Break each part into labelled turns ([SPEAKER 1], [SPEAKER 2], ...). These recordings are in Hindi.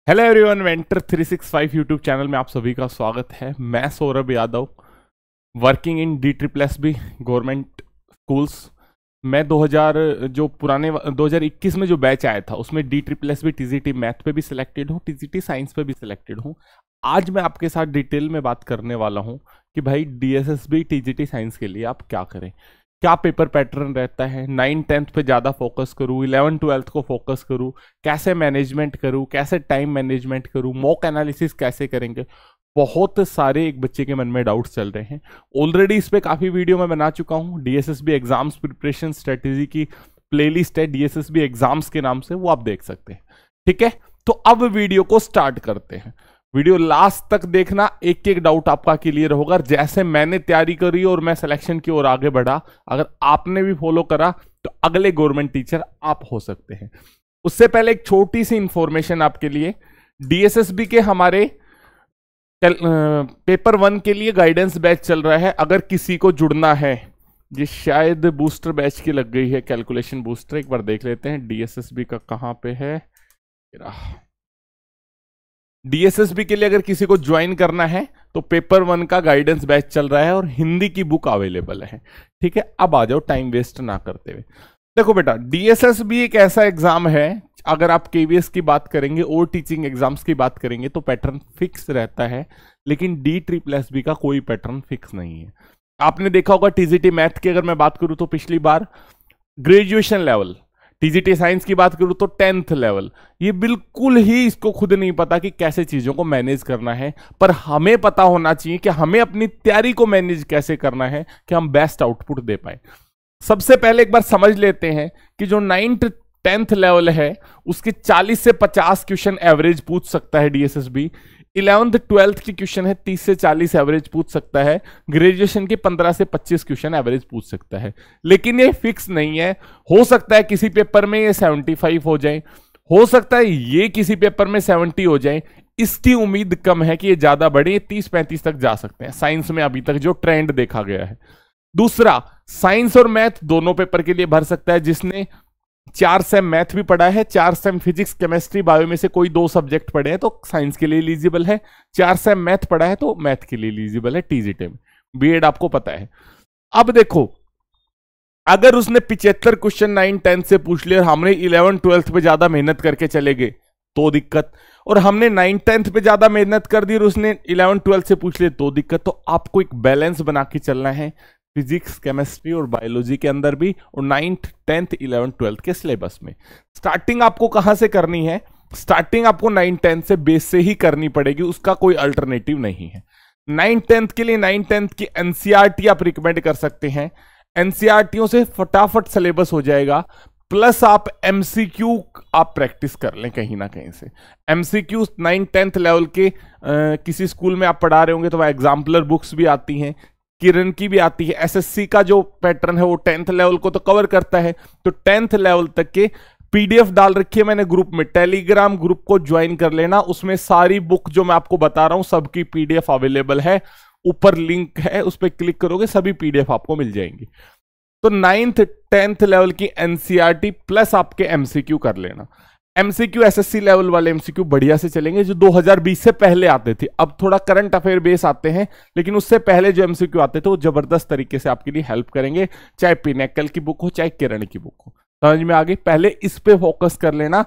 [SPEAKER 1] Hello everyone, Venter 365 YouTube channel में आप सभी का स्वागत है। मैं Saurabh Yadav, working in DSSB government schools. मैं 2021 में जो बैच आया था उसमें DSSB TGT मैथ पे भी सिलेक्टेड हूँ, TGT साइंस पे भी सिलेक्टेड हूँ। आज मैं आपके साथ डिटेल में बात करने वाला हूँ कि भाई DSSB TGT साइंस के लिए आप क्या करें, क्या पेपर पैटर्न रहता है, 9th-10th पे ज़्यादा फोकस करूँ, 11th-12th को फोकस करूँ, कैसे मैनेजमेंट करूँ, कैसे टाइम मैनेजमेंट करूँ, मॉक एनालिसिस कैसे करेंगे। बहुत सारे एक बच्चे के मन में डाउट्स चल रहे हैं। ऑलरेडी इस पे काफ़ी वीडियो मैं बना चुका हूँ। DSSB एग्जाम्स प्रिपरेशन स्ट्रेटेजी की प्लेलिस्ट है DSSB एग्जाम्स के नाम से, वो आप देख सकते हैं। ठीक है, तो अब वीडियो को स्टार्ट करते हैं। वीडियो लास्ट तक देखना, एक एक डाउट आपका क्लियर होगा। जैसे मैंने तैयारी करी और मैं सिलेक्शन की ओर आगे बढ़ा, अगर आपने भी फॉलो करा तो अगले गवर्नमेंट टीचर आप हो सकते हैं। उससे पहले एक छोटी सी इंफॉर्मेशन आपके लिए, DSSB के हमारे पेपर 1 के लिए गाइडेंस बैच चल रहा है। अगर किसी को जुड़ना है, ये शायद बूस्टर बैच की लग गई है, कैलकुलेशन बूस्टर। एक बार देख लेते हैं DSSB का कहां पे है। DSSB के लिए अगर किसी को ज्वाइन करना है तो पेपर 1 का गाइडेंस बैच चल रहा है और हिंदी की बुक अवेलेबल है। ठीक है, अब आ जाओ टाइम वेस्ट ना करते हुए। देखो बेटा, DSSB एक ऐसा एग्जाम है, अगर आप KVS की बात करेंगे और टीचिंग एग्जाम्स की बात करेंगे तो पैटर्न फिक्स रहता है, लेकिन DSSB का कोई पैटर्न फिक्स नहीं है। आपने देखा होगा TGT मैथ की अगर मैं बात करूं तो पिछली बार ग्रेजुएशन लेवल, TGT साइंस की बात करूं तो 10th लेवल, ये बिल्कुल ही इसको खुद नहीं पता कि कैसे चीजों को मैनेज करना है। पर हमें पता होना चाहिए कि हमें अपनी तैयारी को मैनेज कैसे करना है कि हम बेस्ट आउटपुट दे पाए। सबसे पहले एक बार समझ लेते हैं कि जो 9th-10th लेवल है उसके 40 से 50 क्वेश्चन एवरेज पूछ सकता है DSSB। 11th-12th की क्वेश्चन है 30 से 40 एवरेज पूछ सकता है। ग्रेजुएशन के 15 से 25 क्वेश्चन एवरेज पूछ सकता है, लेकिन ये फिक्स नहीं है। हो सकता है किसी पेपर में ये 75 हो जाए, हो सकता है ये किसी पेपर में 70 हो जाए। इसकी उम्मीद कम है कि ये ज्यादा बढ़े, 30-35 तक जा सकते हैं साइंस में अभी तक जो ट्रेंड देखा गया है। दूसरा, साइंस और मैथ दोनों पेपर के लिए भर सकता है। जिसने 4 सेम मैथ भी पढ़ा है, 4 सेम फिजिक्स केमिस्ट्री बायो में से कोई 2 सब्जेक्ट पढ़े हैं तो साइंस के लिए एलिजिबल है। 4 सेम मैथ पढ़ा है तो मैथ के लिए एलिजिबल है TGT में। बीएड आपको पता है। अब देखो, अगर उसने 75 क्वेश्चन 9-10 से पूछ लिया और हमने 11-12th पे ज्यादा मेहनत करके चले गए तो दिक्कत, और हमने 9-10th पे ज्यादा मेहनत कर दी और उसने 11-12th से पूछ लिया तो दिक्कत। तो आपको एक बैलेंस बना के चलना है फिजिक्स, केमिस्ट्री और बायोलॉजी के अंदर भी, और 9th, 10th, 11th, 12th के सिलेबस में। स्टार्टिंग आपको कहां से करनी है? स्टार्टिंग आपको 9-10 से बेस से ही करनी पड़ेगी, उसका कोई अल्टरनेटिव नहीं है। 9-10 के लिए 9-10 की NCERT आप रिकमेंड कर सकते हैं। NCERTों से फटाफट सिलेबस हो जाएगा, प्लस आप MCQ आप प्रैक्टिस कर लें कहीं ना कहीं से। MCQ 9-10th लेवल के किसी स्कूल में आप पढ़ा रहे होंगे तो वह एग्जाम्पलर बुक्स भी आती हैं, किरण की भी आती है। SSC का जो पैटर्न है वो 10th लेवल को तो कवर करता है, तो 10th लेवल तक के PDF डाल रखी है मैंने ग्रुप में। टेलीग्राम ग्रुप को ज्वाइन कर लेना, उसमें सारी बुक जो मैं आपको बता रहा हूं सबकी PDF अवेलेबल है। ऊपर लिंक है, उस पर क्लिक करोगे सभी PDF आपको मिल जाएंगी। तो 9th-10th लेवल की NCERT प्लस आपके MCQ कर लेना। MCQ SSC लेवल वाले MCQ बढ़िया से चलेंगे जो 2020 से पहले आते थे। अब थोड़ा करंट अफेयर बेस आते हैं, लेकिन उससे पहले जो MCQ आते थे वो जबरदस्त तरीके से आपके लिए हेल्प करेंगे, चाहे पिनेकल की बुक हो चाहे किरण की बुक हो। समझ में आ गई? पहले इस पे फोकस कर लेना,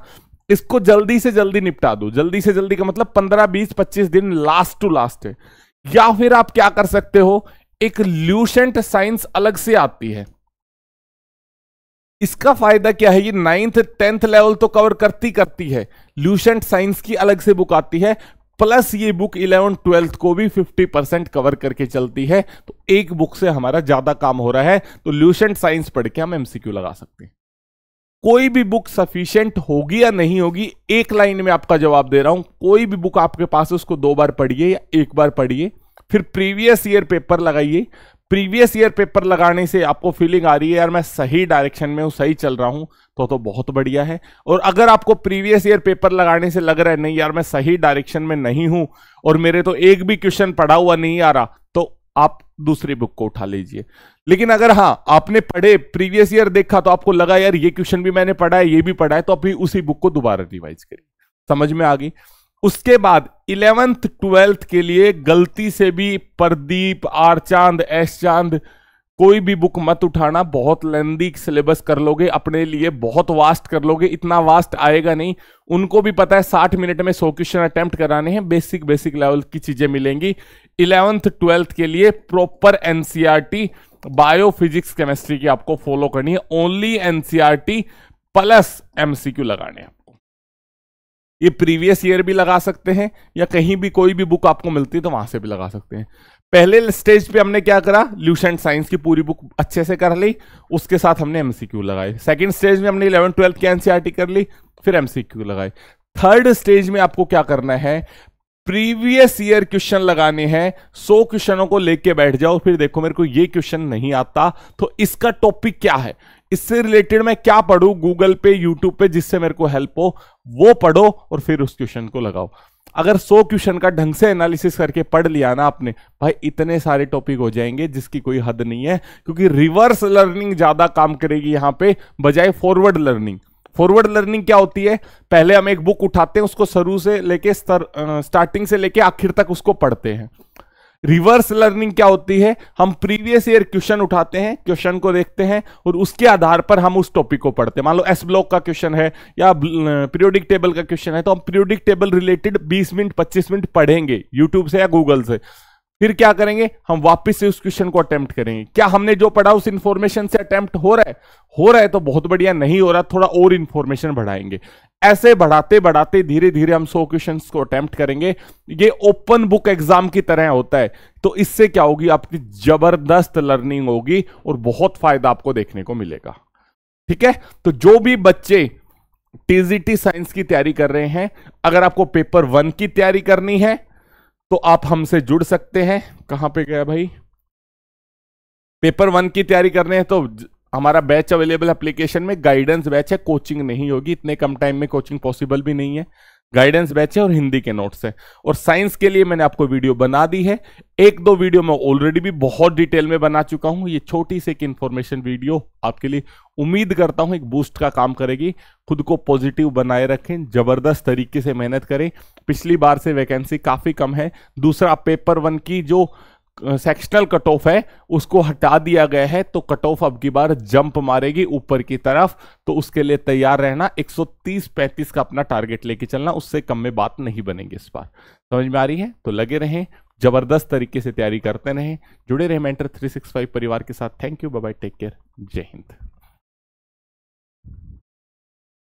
[SPEAKER 1] इसको जल्दी से जल्दी निपटा दो। जल्दी से जल्दी का मतलब 15-20-25 दिन लास्ट टू लास्ट है। या फिर आप क्या कर सकते हो, एक ल्यूसेंट साइंस अलग से आती है। इसका फायदा क्या है, ये 9th-10th लेवल तो कवर करती है, ल्यूसेंट साइंस की अलग से बुक आती है, प्लस ये बुक 11th-12th को भी 50% कवर करके चलती है। तो एक बुक से हमारा ज्यादा काम हो रहा है, तो ल्यूसेंट साइंस पढ़ के हम MCQ लगा सकते हैं। कोई भी बुक सफिशिएंट होगी या नहीं होगी, एक लाइन में आपका जवाब दे रहा हूं। कोई भी बुक आपके पास है उसको 2 बार पढ़िए या 1 बार पढ़िए, फिर प्रीवियस ईयर पेपर लगाइए। प्रीवियस ईयर पेपर लगाने से आपको फीलिंग आ रही है यार मैं सही डायरेक्शन में हूं, सही चल रहा हूं, तो बहुत बढ़िया है। और अगर आपको प्रीवियस ईयर पेपर लगाने से लग रहा है नहीं यार मैं सही डायरेक्शन में नहीं हूं और मेरे तो एक भी क्वेश्चन पढ़ा हुआ नहीं आ रहा, तो आप दूसरी बुक को उठा लीजिए। लेकिन अगर हाँ आपने पढ़े, प्रीवियस ईयर देखा तो आपको लगा यार ये क्वेश्चन भी मैंने पढ़ा है, ये भी पढ़ा है, तो अभी उसी बुक को दोबारा रिवाइज करिए। समझ में आ गई? उसके बाद 11th 12th के लिए गलती से भी प्रदीप, आर चांद, एस चांद कोई भी बुक मत उठाना। बहुत लेंदी सिलेबस कर लोगे अपने लिए, बहुत वास्ट कर लोगे, इतना वास्ट आएगा नहीं। उनको भी पता है 60 मिनट में 100 क्वेश्चन अटेम्प्ट कराने हैं, बेसिक लेवल की चीजें मिलेंगी। 11th 12th के लिए proper NCERT bio, physics, chemistry की आपको फॉलो करनी है। ओनली एनसीईआरटी प्लस एमसीक्यू लगाने हैं आपको। ये प्रीवियस ईयर भी लगा सकते हैं या कहीं भी कोई भी बुक आपको मिलती है तो वहां से भी लगा सकते हैं। पहले स्टेज पे हमने क्या करा, ल्यूसेंट साइंस की पूरी बुक अच्छे से कर ली, उसके साथ हमने एमसीक्यू लगाए। सेकंड स्टेज में हमने 11th 12th की एनसीईआरटी कर ली, फिर एमसीक्यू लगाए। थर्ड स्टेज में आपको क्या करना है, प्रीवियस ईयर क्वेश्चन लगाने हैं। 100 क्वेश्चनों को लेके बैठ जाओ, फिर देखो मेरे को ये क्वेश्चन नहीं आता तो इसका टॉपिक क्या है, इससे रिलेटेड मैं क्या पढ़ूं गूगल पे, यूट्यूब पे, जिससे मेरे को हेल्प हो, वो पढ़ो और फिर उस क्वेश्चन को लगाओ। अगर 100 क्वेश्चन का ढंग से एनालिसिस करके पढ़ लिया ना आपने, भाई इतने सारे टॉपिक हो जाएंगे जिसकी कोई हद नहीं है। क्योंकि रिवर्स लर्निंग ज्यादा काम करेगी यहां पे बजाय फॉरवर्ड लर्निंग। फॉरवर्ड लर्निंग क्या होती है, पहले हम एक बुक उठाते हैं, उसको शुरू से लेके स्टार्टिंग से लेके आखिर तक उसको पढ़ते हैं। रिवर्स लर्निंग क्या होती है, हम प्रीवियस ईयर क्वेश्चन उठाते हैं, क्वेश्चन को देखते हैं और उसके आधार पर हम उस टॉपिक को पढ़ते हैं। मान लो एस ब्लॉक का क्वेश्चन है या पीरियोडिक टेबल का क्वेश्चन है, तो हम periodic table related 20 minute 25 minute पढ़ेंगे यूट्यूब से या गूगल से। फिर क्या करेंगे, हम वापस से उस क्वेश्चन को अटेम्प्ट करेंगे। क्या हमने जो पढ़ा उस इंफॉर्मेशन से अटेम्प्ट हो रहा है तो बहुत बढ़िया, नहीं हो रहा थोड़ा और इंफॉर्मेशन बढ़ाएंगे। ऐसे बढ़ाते बढ़ाते धीरे धीरे हम 100 क्वेश्चंस को अटेम्प्ट करेंगे। ये ओपन बुक एग्जाम की तरह होता है। तो इससे क्या होगी, आपकी जबरदस्त लर्निंग होगी और बहुत फायदा आपको देखने को मिलेगा। ठीक है, तो जो भी बच्चे टीजीटी साइंस की तैयारी कर रहे हैं, अगर आपको पेपर 1 की तैयारी करनी है तो आप हमसे जुड़ सकते हैं। कहां पे गया भाई, पेपर 1 की तैयारी करने हैं तो हमारा बैच अवेलेबल एप्लीकेशन में, गाइडेंस बैच है, कोचिंग नहीं होगी, इतने कम टाइम में कोचिंग पॉसिबल भी नहीं है। गाइडेंस बैच है और हिंदी के नोट्स है। और साइंस के लिए मैंने आपको वीडियो बना दी है, 1-2 वीडियो मैं ऑलरेडी भी बहुत डिटेल में बना चुका हूं। ये छोटी सी एक इंफॉर्मेशन वीडियो आपके लिए उम्मीद करता हूं एक बूस्ट का काम करेगी। खुद को पॉजिटिव बनाए रखें, जबरदस्त तरीके से मेहनत करें। पिछली बार से वैकेंसी काफी कम है। दूसरा, पेपर 1 की जो सेक्शनल कट ऑफ है उसको हटा दिया गया है, तो कट ऑफ अब की बार जंप मारेगी ऊपर की तरफ। तो उसके लिए तैयार रहना, 130-35 का अपना टारगेट लेके चलना, उससे कम में बात नहीं बनेगी इस बार। समझ में आ रही है? तो लगे रहें, जबरदस्त तरीके से तैयारी करते रहें, जुड़े रहें मेंटर 365 परिवार के साथ। Thank you, bye bye, take care, जय हिंद।